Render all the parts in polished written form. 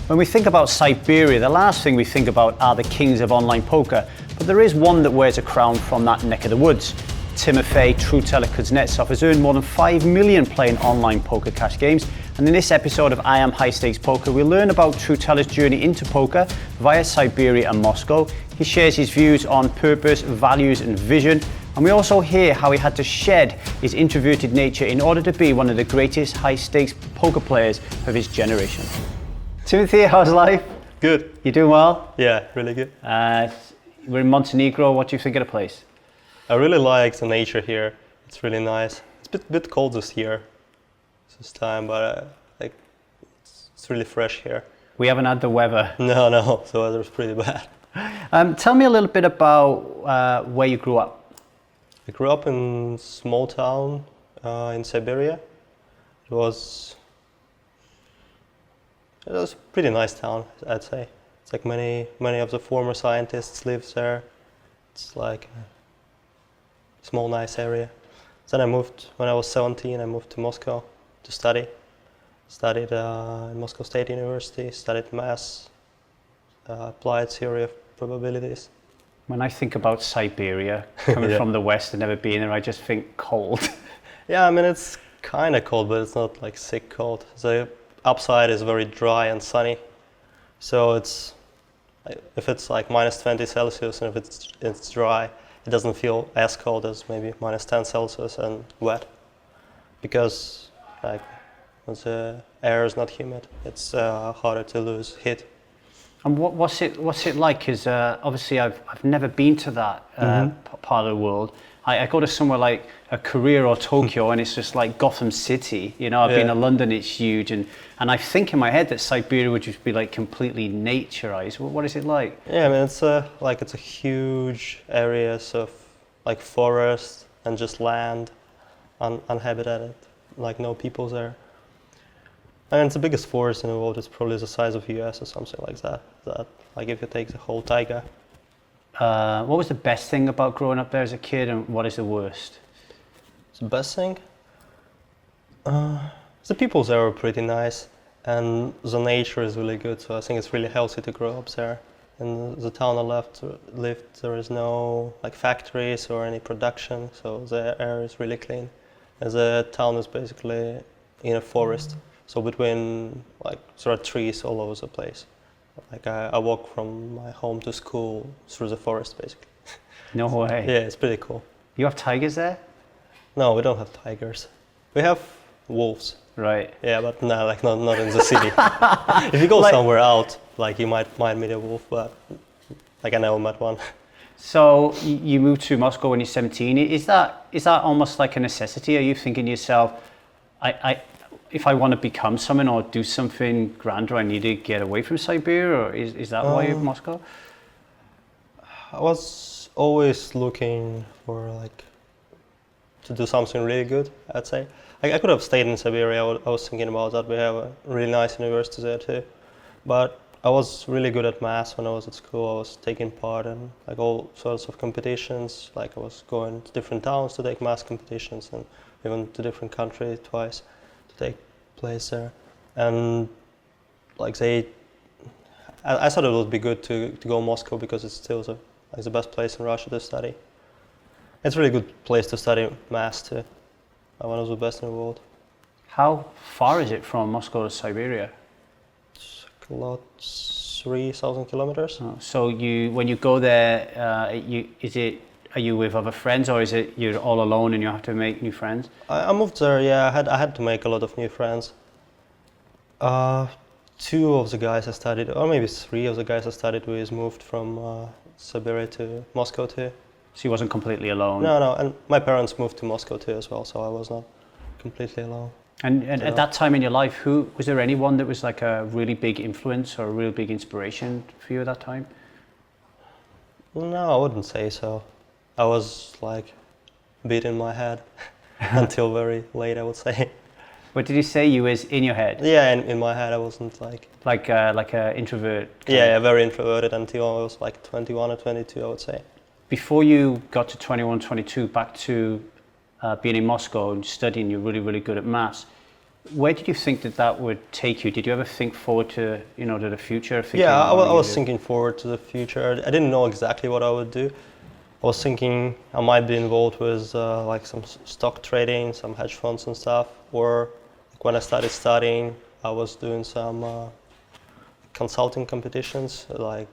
When we think about Siberia, the last thing we think about are the kings of online poker, but there is one that wears a crown from that neck of the woods. Timofey Trueteller Kuznetsov has earned more than 5 million playing online poker cash games, and in this episode of I Am High Stakes Poker, we learn about Trueteller's journey into poker via Siberia and Moscow. He shares his views on purpose, values and vision, and we also hear how he had to shed his introverted nature in order to be one of the greatest high stakes poker players of his generation. Timothy, how's life? Good. You doing well? Yeah, really good. We're in Montenegro. What do you think of the place? I really like the nature here. It's really nice. It's a bit cold this year, this time, but it's really fresh here. We haven't had the weather. No, so the weather's pretty bad. Tell me a little bit about where you grew up. I grew up in a small town in Siberia. It was a pretty nice town, I'd say. It's like many of the former scientists live there. It's like a small, nice area. Then I moved, when I was 17, I moved to Moscow to study. Studied in Moscow State University, studied maths, applied theory of probabilities. When I think about Siberia, coming from the West and never being there, I just think cold. Yeah, I mean, it's kind of cold, but it's not like sick cold. The upside is very dry and sunny. So if it's like minus 20 Celsius and if it's dry, it doesn't feel as cold as maybe minus 10 Celsius and wet. Because like when the air is not humid, it's harder to lose heat. And what's it like? Because obviously I've never been to that part of the world. I go to somewhere like a Korea or Tokyo and it's just like Gotham City. You know, I've been to London, it's huge, and I think in my head that Siberia would just be like completely naturized. What is it like? Yeah, I mean it's a huge areas of like forest and just land, uninhabited, like no people there. I mean, it's the biggest forest in the world. It's probably the size of US or something like that. Like if you take the whole taiga. What was the best thing about growing up there as a kid, and what is the worst? The best thing? The people there are pretty nice, and the nature is really good. So I think it's really healthy to grow up there. In the town I lived, there is no like factories or any production, so the air is really clean. And the town is basically in a forest. So between, like, there are trees all over the place. Like I walk from my home to school through the forest, basically. No way. Yeah, it's pretty cool. You have tigers there? No, we don't have tigers. We have wolves. Right. Yeah, but no, like not in the city. If you go somewhere out, like you might meet a wolf, but like I never met one. So you moved to Moscow when you're 17. Is that almost like a necessity? Are you thinking to yourself, if I want to become someone or do something grander, I need to get away from Siberia, or is that why you're in Moscow? I was always looking for like to do something really good, I'd say. I could have stayed in Siberia. I was thinking about that. We have a really nice university there too. But I was really good at maths when I was at school. I was taking part in like all sorts of competitions. Like I was going to different towns to take math competitions and even to different countries twice to take place there. And like I thought it would be good to go to Moscow because it's still the best place in Russia to study. It's a really good place to study maths too. One of the best in the world. How far is it from Moscow to Siberia? It's a lot, 3,000 kilometers. Oh, so when you go there, are you with other friends, or is it you're all alone and you have to make new friends? I moved there. Yeah, I had to make a lot of new friends. 2 of the guys I studied, or maybe 3 of the guys I studied with, moved from Siberia to Moscow too. So you wasn't completely alone? No, and my parents moved to Moscow too as well, so I was not completely alone. And at that time in your life, was there anyone that was like a really big influence or a real big inspiration for you at that time? No, I wouldn't say so. I was like beat in my head until very late, I would say. What did you say? You was in your head? Yeah, in my head I wasn't like a introvert. Yeah, very introverted until I was like 21 or 22, I would say. Before you got to 21, 22, back to being in Moscow and studying, you're really, really good at maths. Where did you think that would take you? Did you ever think forward to, to the future? Yeah, I was thinking forward to the future. I didn't know exactly what I would do. I was thinking I might be involved with like some stock trading, some hedge funds and stuff. Or like when I started studying, I was doing some consulting competitions like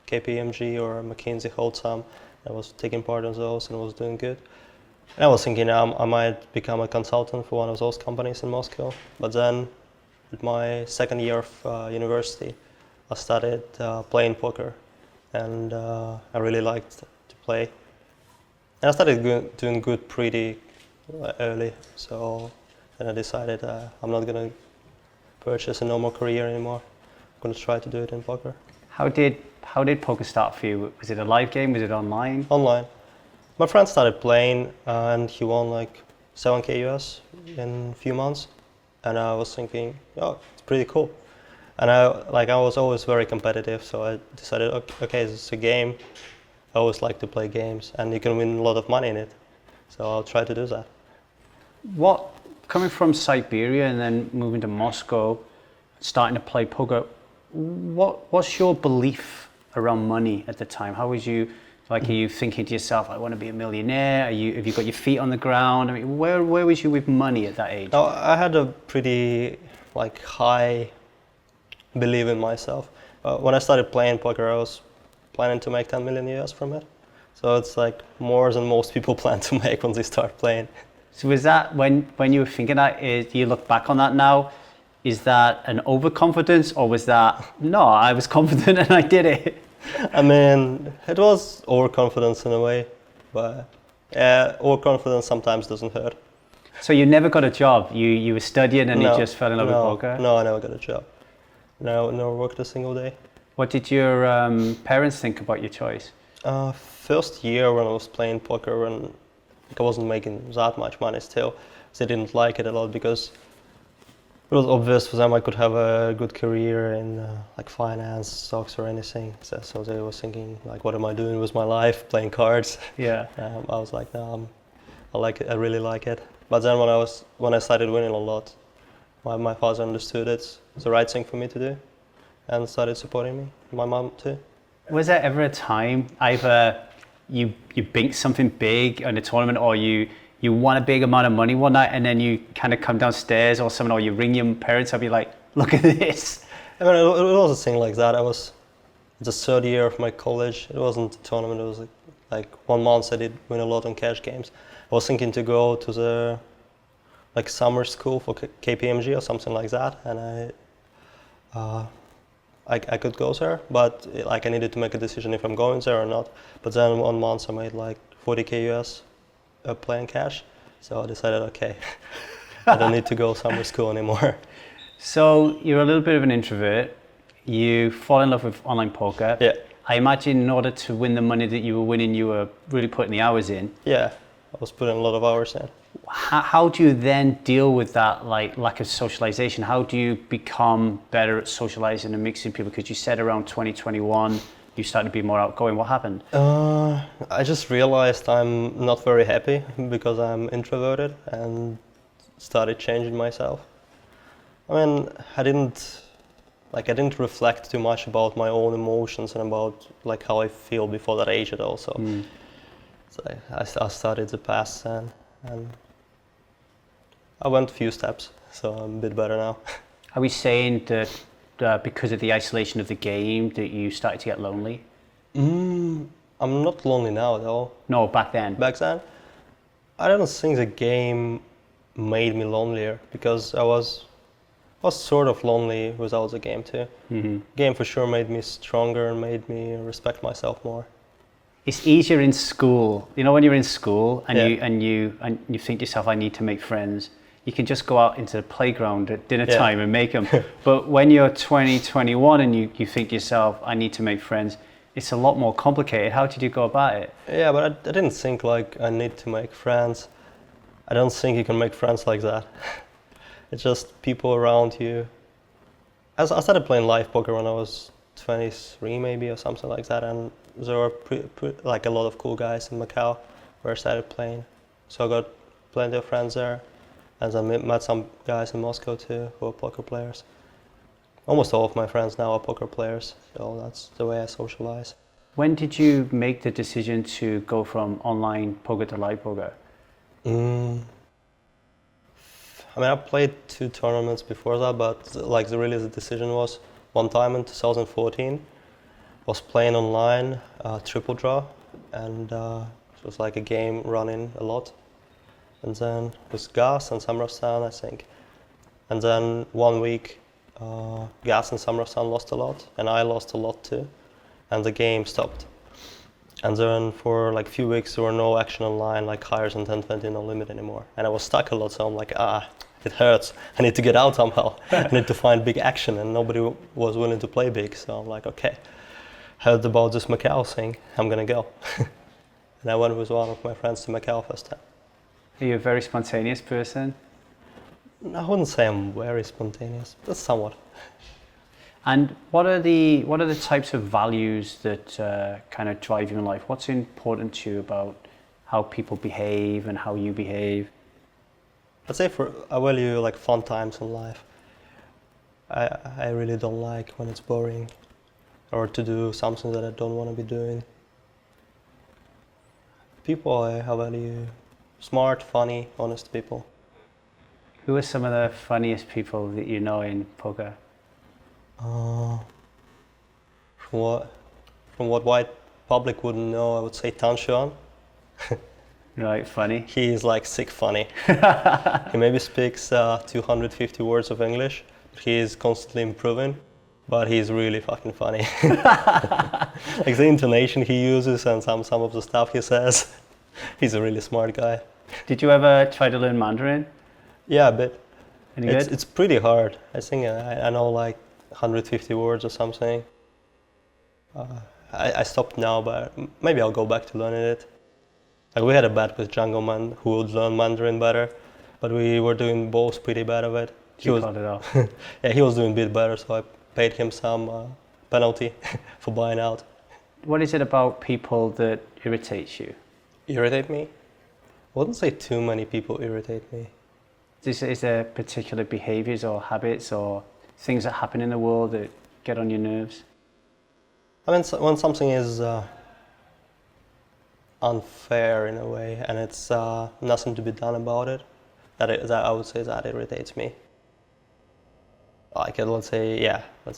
KPMG or McKinsey hold some. I was taking part in those and was doing good. And I was thinking I might become a consultant for one of those companies in Moscow. But then, at my second year of university, I started playing poker, and I really liked to play. And I started doing good pretty early. So then I decided I'm not gonna purchase a normal career anymore. I'm gonna try to do it in poker. How did poker start for you? Was it a live game? Was it online? Online. My friend started playing and he won like 7K US in a few months. And I was thinking, oh, it's pretty cool. And I was always very competitive, so I decided, okay, this is a game. I always like to play games and you can win a lot of money in it. So I'll try to do that. Coming from Siberia and then moving to Moscow, starting to play poker, what's your belief around money at the time? How was you? Like, are you thinking to yourself, I want to be a millionaire? Have you got your feet on the ground? I mean, where was you with money at that age? No, I had a pretty high belief in myself. When I started playing poker, I was planning to make 10 million US from it. So it's like more than most people plan to make when they start playing. So was that when you were thinking that? Do you look back on that now? Is that an overconfidence, or was that no? I was confident and I did it. I mean, it was overconfidence in a way, but overconfidence sometimes doesn't hurt. So you never got a job? You were studying and you just fell in love with poker? No, I never got a job. No, never worked a single day. What did your parents think about your choice? First year when I was playing poker, and I wasn't making that much money still, they didn't like it a lot because it was obvious for them I could have a good career in like finance, stocks, or anything. So they were thinking like, what am I doing with my life? Playing cards? Yeah. I was like, no, I like it. I really like it. But then when I started winning a lot, my father understood it's the right thing for me to do, and started supporting me. My mom too. Was there ever a time either you binked something big in a tournament, or you won a big amount of money one night, and then you kind of come downstairs or something, or you ring your parents up, be like, look at this? I mean, it was a thing like that. I was the third year of my college. It wasn't a tournament. It was like 1 month I did win a lot on cash games. I was thinking to go to the summer school for KPMG or something like that, and I could go there, but I needed to make a decision if I'm going there or not. But then 1 month I made like 40K US playing cash, so I decided, okay, I don't need to go summer school anymore. So you're a little bit of an introvert. You fall in love with online poker. Yeah. I imagine in order to win the money that you were winning, you were really putting the hours in. Yeah, I was putting a lot of hours in. How do you then deal with that lack of socialization? How do you become better at socializing and mixing people? Because you said around 2021 you started to be more outgoing. What happened? I just realized I'm not very happy because I'm introverted, and started changing myself. I mean, I didn't reflect too much about my own emotions and about how I feel before that age at all. So, I started the path and I went a few steps, so I'm a bit better now. Are we saying that because of the isolation of the game that you started to get lonely? I'm not lonely now though. No, back then. Back then, I don't think the game made me lonelier, because I was sort of lonely without the game too. Mm-hmm. Game for sure made me stronger and made me respect myself more. It's easier in school. You know, when you're in school and you think to yourself, I need to make friends. You can just go out into the playground at dinner time and make them. But when you're 20, 21 and you think to yourself, I need to make friends, it's a lot more complicated. How did you go about it? Yeah, but I didn't think I need to make friends. I don't think you can make friends like that. It's just people around you. I started playing live poker when I was 23 maybe or something like that, and there were a lot of cool guys in Macau where I started playing. So I got plenty of friends there. And I met some guys in Moscow too who are poker players. Almost all of my friends now are poker players, so that's the way I socialize. When did you make the decision to go from online poker to live poker? I mean, I played 2 tournaments before that, but like the decision was one time in 2014. Was playing online, triple draw, and it was like a game running a lot. And then it was Gas and Samravstan, I think. And then 1 week, Gas and Samravstan lost a lot, and I lost a lot too, and the game stopped. And then for like a few weeks there were no action online, like higher than 10-20, no limit anymore. And I was stuck a lot, so I'm like, it hurts. I need to get out somehow. I need to find big action, and nobody was willing to play big. So I'm like, okay, heard about this Macau thing, I'm gonna go. And I went with one of my friends to Macau first time. Are you a very spontaneous person? I wouldn't say I'm very spontaneous, but somewhat. And what are the types of values that kind of drive you in life? What's important to you about how people behave and how you behave? I'd say I value like fun times in life. I really don't like when it's boring or to do something that I don't want to be doing. People I value smart, funny, honest people. Who are some of the funniest people that you know in poker? From what wide public wouldn't know, I would say Tan Xuan. Right, funny. He is like sick funny. He maybe speaks 250 words of English. He is constantly improving, but he's really fucking funny. Like the intonation he uses and some of the stuff he says. He's a really smart guy. Did you ever try to learn Mandarin? Yeah, a bit. Any good? It's pretty hard. I think I know like 150 words or something. I stopped now, but maybe I'll go back to learning it. Like we had a bet with Django Man who would learn Mandarin better, but we were doing both pretty bad of it. You called it off. Yeah, he was doing a bit better, so I paid him some penalty for buying out. What is it about people that irritates you? Irritate me? I wouldn't say too many people irritate me. Is there particular behaviours or habits or things that happen in the world that get on your nerves? I mean, when something is unfair in a way and it's nothing to be done about it, that I would say that irritates me. Like let's say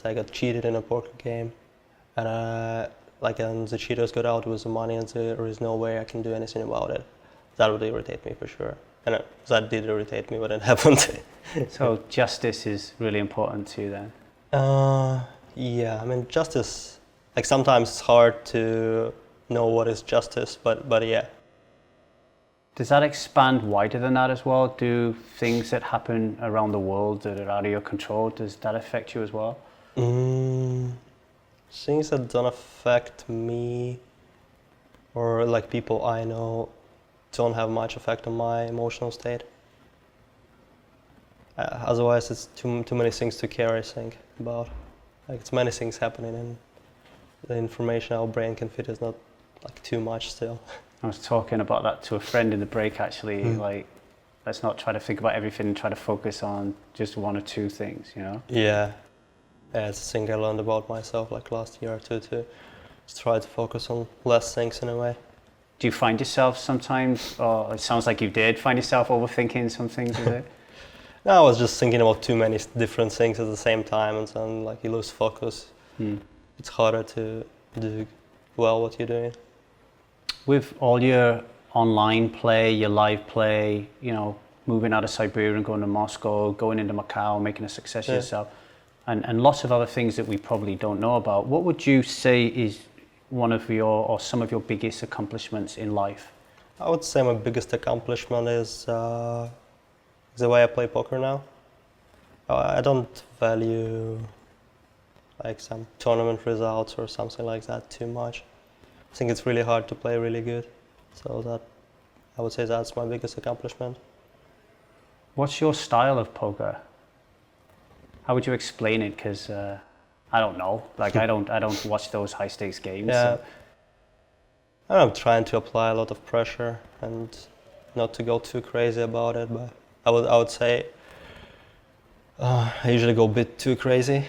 I got cheated in a poker game, and and the cheaters got out with the money and there is no way I can do anything about it. That would irritate me for sure. And that did irritate me when it happened. So justice is really important to you then? Yeah, I mean justice, like sometimes it's hard to know what is justice, but yeah. Does that expand wider than that as well? Do things that happen around the world that are out of your control, does that affect you as well? Things that don't affect me or like people I know don't have much effect on my emotional state. Otherwise it's too many things to care, I think, about. Like it's many things happening and the information our brain can fit is not like too much still. I was talking about that to a friend in the break actually, like let's not try to think about everything and try to focus on just one or two things, you know? Yeah, it's a thing I learned about myself like last year or two to just try to focus on less things in a way. Do you find yourself sometimes, or it sounds like you did, find yourself overthinking some things, is it? No, I was just thinking about too many different things at the same time and then like you lose focus. It's harder to do well what you're doing. With all your online play, your live play, you know, moving out of Siberia and going to Moscow, going into Macau, making a success of yourself, and lots of other things that we probably don't know about, what would you say is one of your, or some of your biggest accomplishments in life? I would say my biggest accomplishment is the way I play poker now. I don't value like some tournament results or something like that too much. I think it's really hard to play really good, so that I would say that's my biggest accomplishment. What's your style of poker? How would you explain it? Because I don't know. Like I don't watch those high stakes games. Yeah, So. I'm trying to apply a lot of pressure and not to go too crazy about it, but I would say I usually go a bit too crazy,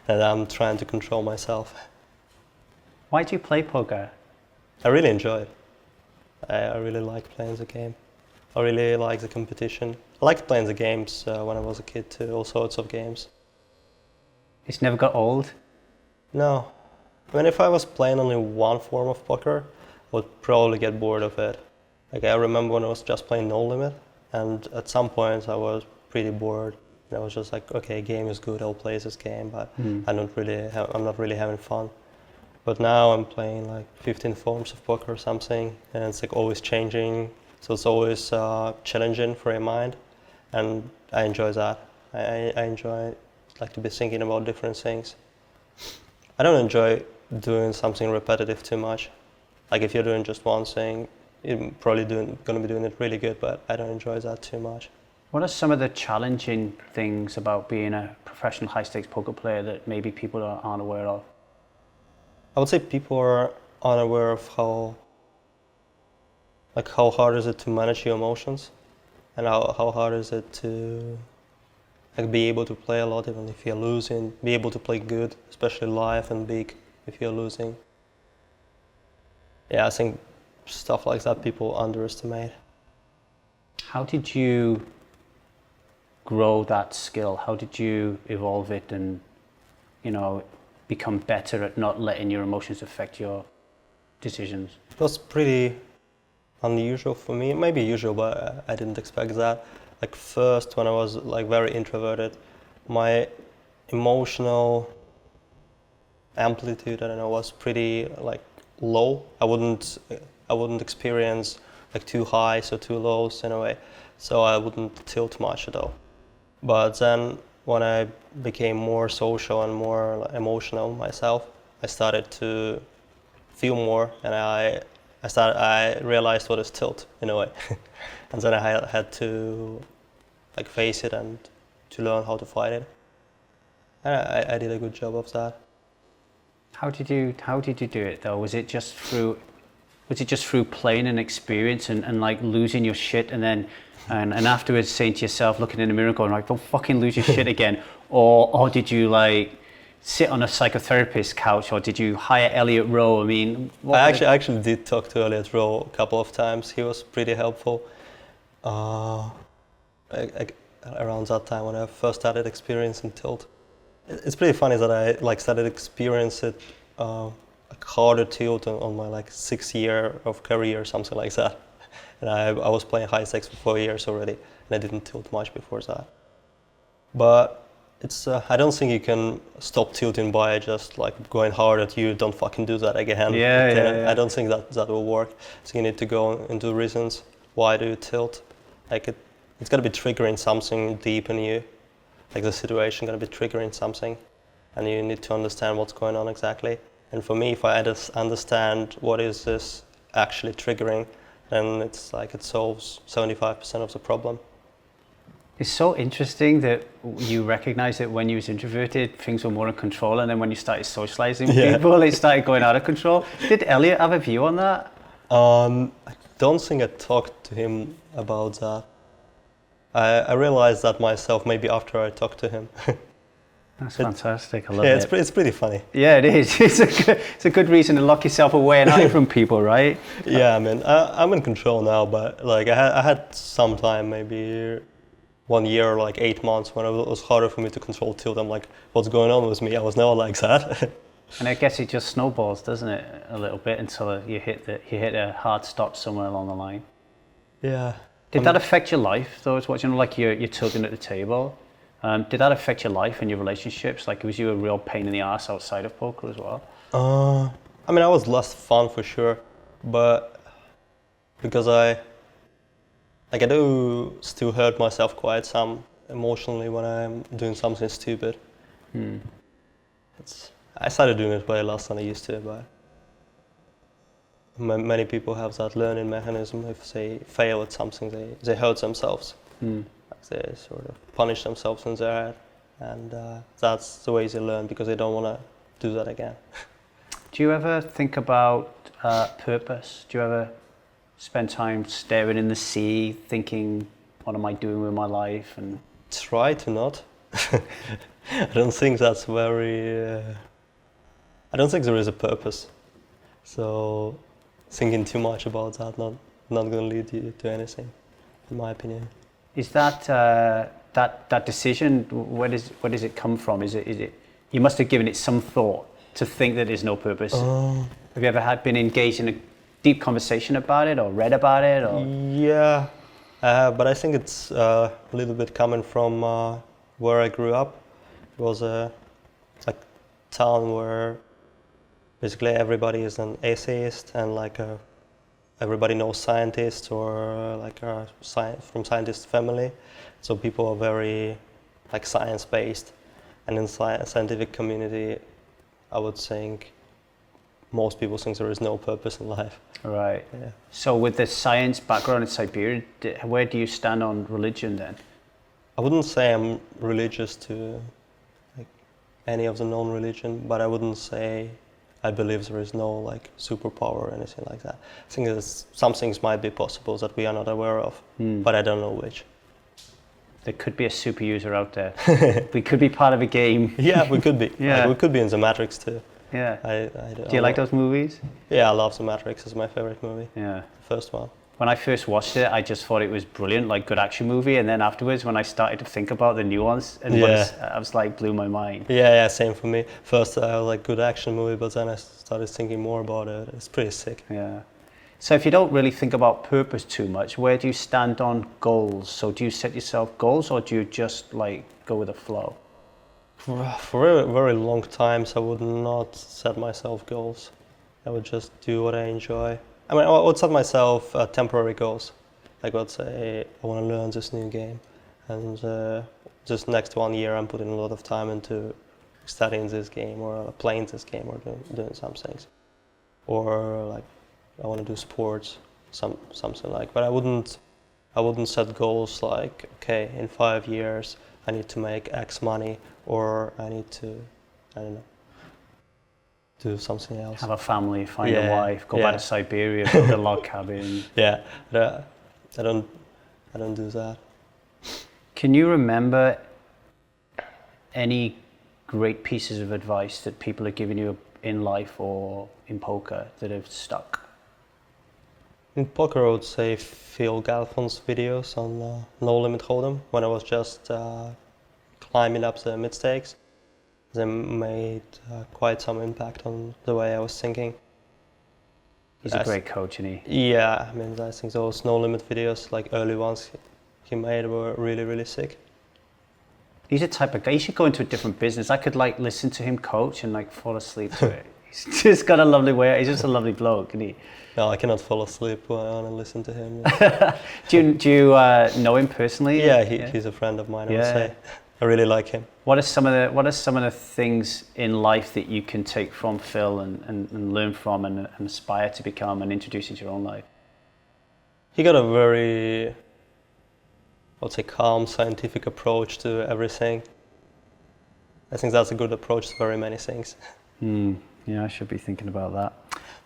and I'm trying to control myself. Why do you play poker? I really enjoy it. I really like playing the game. I really like the competition. I liked playing the games when I was a kid too, all sorts of games. It's never got old? No. I mean, if I was playing only one form of poker, I would probably get bored of it. Like, I remember when I was just playing No Limit, and at some point I was pretty bored. And I was just like, okay, game is good, I'll play this game, but I'm not really having fun. But now I'm playing like 15 forms of poker or something, and it's like always changing, so it's always challenging for your mind, and I enjoy that. I enjoy like to be thinking about different things. I don't enjoy doing something repetitive too much. Like if you're doing just one thing, you're probably gonna be doing it really good, but I don't enjoy that too much. What are some of the challenging things about being a professional high-stakes poker player that maybe people aren't aware of? I would say people are unaware of how hard is it to manage your emotions, and how hard is it to like be able to play a lot even if you're losing, be able to play good, especially live and big if you're losing. Yeah, I think stuff like that people underestimate. How did you grow that skill? How did you evolve it and, become better at not letting your emotions affect your decisions? It was pretty unusual for me, maybe usual, but I didn't expect that. Like first, when I was like very introverted, my emotional amplitude, I don't know, was pretty like low. I wouldn't experience like too highs or too lows in a way, so I wouldn't tilt much at all. But then when I became more social and more like, emotional myself, I started to feel more, and I realized what is tilt in a way. And then I had to like face it and to learn how to fight it. And I did a good job of that. How did you do it though? Was it just through playing and experience and like losing your shit and then and afterwards saying to yourself, looking in the mirror and going like, don't fucking lose your shit again? Or did you like sit on a psychotherapist's couch, or did you hire Elliot Rowe? I mean, I actually did talk to Elliot Rowe a couple of times. He was pretty helpful. Around that time when I first started experiencing tilt. It's pretty funny that I like started experiencing like harder tilt on my like 6th year of career or something like that. And I was playing high stakes for 4 years already, and I didn't tilt much before that. But it's I don't think you can stop tilting by just like going hard at you. Don't fucking do that again. Yeah. I don't think that will work. So you need to go into reasons. Why do you tilt? Like it's gonna be triggering something deep in you. Like the situation gonna be triggering something, and you need to understand what's going on exactly. And for me, if I understand what is this actually triggering, then it's like it solves 75% of the problem. It's so interesting that you recognize that when you was introverted, things were more in control, and then when you started socializing with people, it started going out of control. Did Elliot have a view on that? I don't think I talked to him about that. I realized that myself maybe after I talked to him. That's fantastic. I love it. It's pretty funny. Yeah, it is. It's a good reason to lock yourself away and hide from people, right? Yeah, I mean, I'm in control now, but like I had some time, maybe 1 year, like 8 months, when it was harder for me to control tilt. I'm like, what's going on with me? I was never like that. And I guess it just snowballs, doesn't it, a little bit until you hit a hard stop somewhere along the line. Yeah. Did that affect your life, though? It's what like you're tilting at the table. Did that affect your life and your relationships? Like, was you a real pain in the ass outside of poker as well? I mean, I was less fun for sure, but because I do still hurt myself quite some emotionally when I'm doing something stupid. I started doing it way less than I used to, but many people have that learning mechanism. If they fail at something, they hurt themselves. Like they sort of punish themselves in their head, and that's the way they learn because they don't want to do that again. Do you ever think about purpose? Do you ever spend time staring in the sea, thinking what am I doing with my life? And Try to not. I don't think that's very. I don't think there is a purpose. So thinking too much about that not going to lead you to anything, in my opinion. is that that decision? Where does it come from? Is it? You must have given it some thought to think that there's no purpose. Have you ever been engaged in a deep conversation about it, or read about it? Or? Yeah, but I think it's a little bit coming from where I grew up. It was a town where basically everybody is an atheist, and everybody knows scientists or from scientist family. So people are very science based, and in scientific community, I would think most people think there is no purpose in life. Right. Yeah. So with the science background in Siberia, where do you stand on religion then? I wouldn't say I'm religious to any of the known religion, but I wouldn't say I believe there is no superpower or anything like that. I think some things might be possible that we are not aware of, but I don't know which. There could be a super user out there. We could be part of a game. Yeah, we could be. Yeah. We could be in The Matrix too. Yeah. Do you like those movies? Yeah, I love The Matrix. It's my favorite movie. Yeah. The first one. When I first watched it, I just thought it was brilliant, good action movie. And then afterwards, when I started to think about the nuance, and I was blew my mind. Yeah, same for me. First, I was good action movie, but then I started thinking more about it. It's pretty sick. Yeah. So if you don't really think about purpose too much, where do you stand on goals? So do you set yourself goals, or do you just go with the flow? For a very long times, I would not set myself goals. I would just do what I enjoy. I mean, I would set myself temporary goals. I would say, I want to learn this new game. And just next 1 year, I'm putting a lot of time into studying this game, or playing this game, or doing some things. Or I want to do sports, something but I wouldn't set goals okay, in 5 years, I need to make X money, or I need to, I don't know, do something else. Have a family, find a wife, go back to Siberia, build a log cabin. Yeah, I don't do that. Can you remember any great pieces of advice that people have given you in life or in poker that have stuck? In poker, I would say Phil Galfon's videos on No Limit Hold'em, when I was just climbing up the mid stakes. They made quite some impact on the way I was thinking. He's a great coach, isn't he? Yeah, I mean, I think those No Limit videos, early ones he made, were really, really sick. He's a type of guy, he should go into a different business. I could listen to him coach and fall asleep to it. He's just got a lovely way, he's just a lovely bloke, isn't he? No, I cannot fall asleep when I listen to him. Do you know him personally? Yeah, he's a friend of mine, I would say. I really like him. What are some of the things in life that you can take from Phil and learn from and aspire to become and introduce into your own life? He got a very, I would say, calm, scientific approach to everything. I think that's a good approach to very many things. Yeah, I should be thinking about that.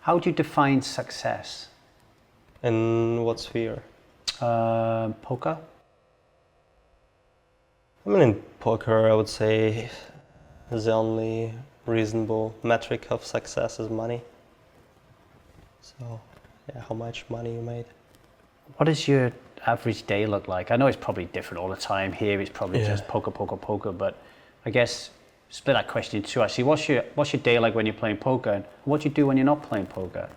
How do you define success? In what sphere? Poker? I mean, in poker, I would say the only reasonable metric of success is money. So, yeah, how much money you made. What does your average day look like? I know it's probably different all the time. Here it's probably just poker, but I guess split that question in two. Actually, what's your day like when you're playing poker, and what do you do when you're not playing poker?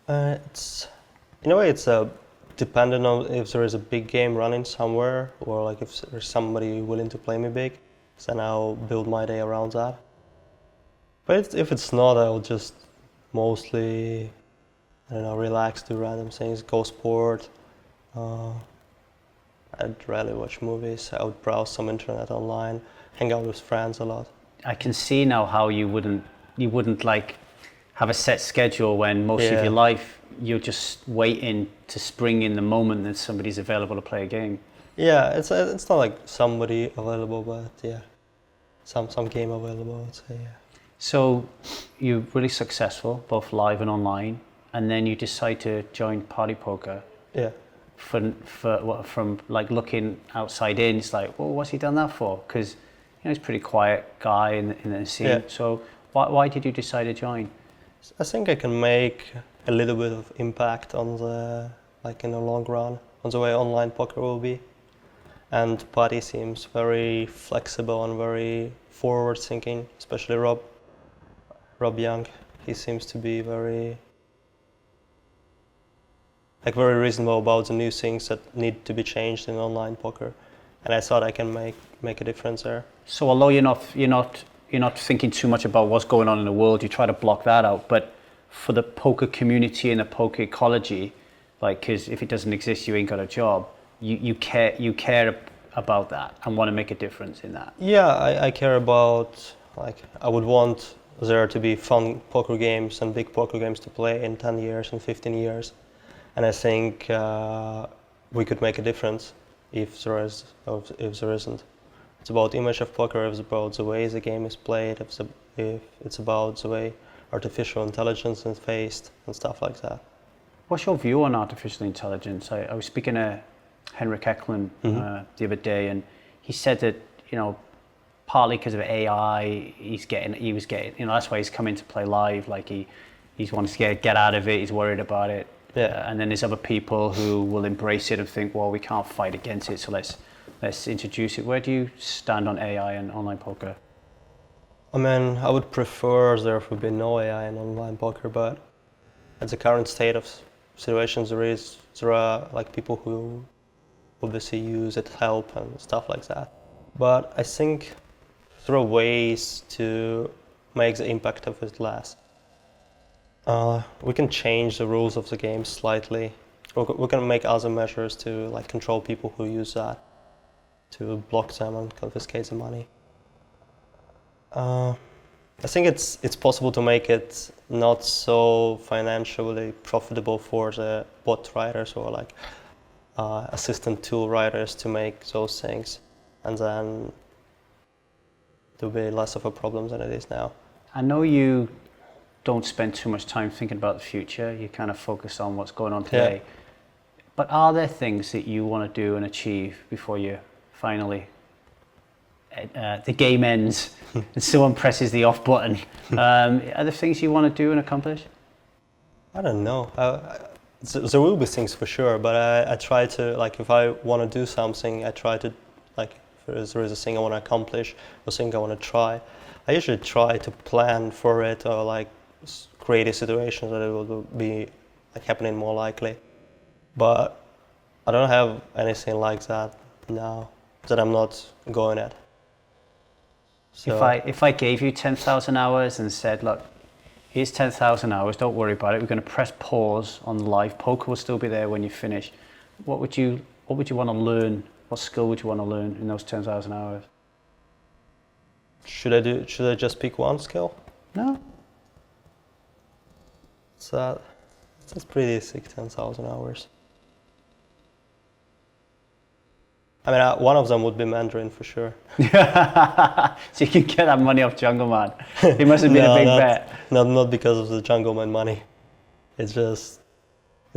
It's in a way it's dependent on if there is a big game running somewhere, or if there's somebody willing to play me big, then I'll build my day around that. But if it's not, I'll just mostly, I don't know, relax, do random things, go sport. I'd rarely watch movies. I would browse some internet online, hang out with friends a lot. I can see now how you wouldn't have a set schedule when most of your life you're just waiting to spring in the moment that somebody's available to play a game. Yeah, it's not like somebody available, but some game available, I'd say. Yeah. So you're really successful, both live and online, and then you decide to join PartyPoker. Yeah. from like looking outside in, it's like, well, what's he done that for? Because he's a pretty quiet guy in the scene. Yeah. So why did you decide to join? I think I can make a little bit of impact on the, like in the long run, on the way online poker will be. And Party seems very flexible and very forward thinking, especially Rob Young. He seems to be very reasonable about the new things that need to be changed in online poker. And I thought I can make a difference there. So although you're not thinking too much about what's going on in the world, you try to block that out. But for the poker community and the poker ecology, like, because if it doesn't exist, you ain't got a job. You care about that and want to make a difference in that. Yeah, I care about, like, I would want there to be fun poker games and big poker games to play in 10 years and 15 years. And I think we could make a difference if there isn't. It's about image of poker, it's about the way the game is played, if it's about the way artificial intelligence is faced and stuff like that. What's your view on artificial intelligence? I was speaking to Henrik Eklund the other day, and he said that, partly because of AI, he was getting, that's why he's coming to play live. Like he's wanting to get out of it. He's worried about it. Yeah. And then there's other people who will embrace it and think, well, we can't fight against it, so let's introduce it. Where do you stand on AI and online poker? I mean, I would prefer there would be no AI in online poker, but at the current state of situations, there are like people who obviously use it, help and stuff like that. But I think there are ways to make the impact of it less. We can change the rules of the game slightly. We can make other measures to like control people who use that, to block them and confiscate the money. I think it's possible to make it not so financially profitable for the bot writers or like assistant tool writers to make those things, and then there'll be less of a problem than it is now. I know you don't spend too much time thinking about the future. You kind of focus on what's going on today. Yeah. But are there things that you want to do and achieve before you finally the game ends and someone presses the off button? Are there things you want to do and accomplish? I don't know. There will be things for sure, but I try to, like, if I want to do something, I try to, like, if there is a thing I want to accomplish or thing I want to try, I usually try to plan for it or like create a situation that it will be like happening more likely. But I don't have anything like that now that I'm not going at. So If I gave you 10,000 hours and said, look, here's 10,000 hours, don't worry about it, we're going to press pause on live, poker will still be there when you finish, what would you want to learn? What skill would you want to learn in those 10,000 hours? Should I just pick one skill? No. So that's pretty sick, 10,000 hours. I mean, one of them would be Mandarin for sure. So you can get that money off Jungle Man. It must have been a big bet. Not because of the Jungle Man money. It's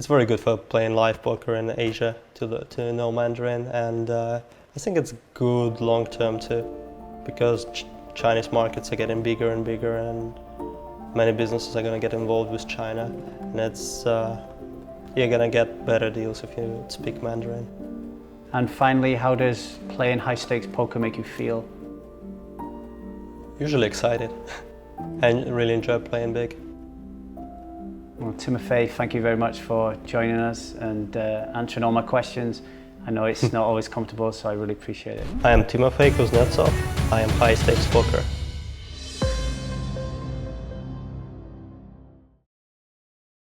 very good for playing live poker in Asia to know Mandarin, and I think it's good long term too, because Chinese markets are getting bigger and bigger, and many businesses are going to get involved with China, and it's you're going to get better deals if you speak Mandarin. And finally, how does playing high stakes poker make you feel? Usually excited. I really enjoy playing big. Well, Timofey, thank you very much for joining us and answering all my questions. I know it's not always comfortable, so I really appreciate it. I am Timofey Kuznetsov. I am high stakes poker.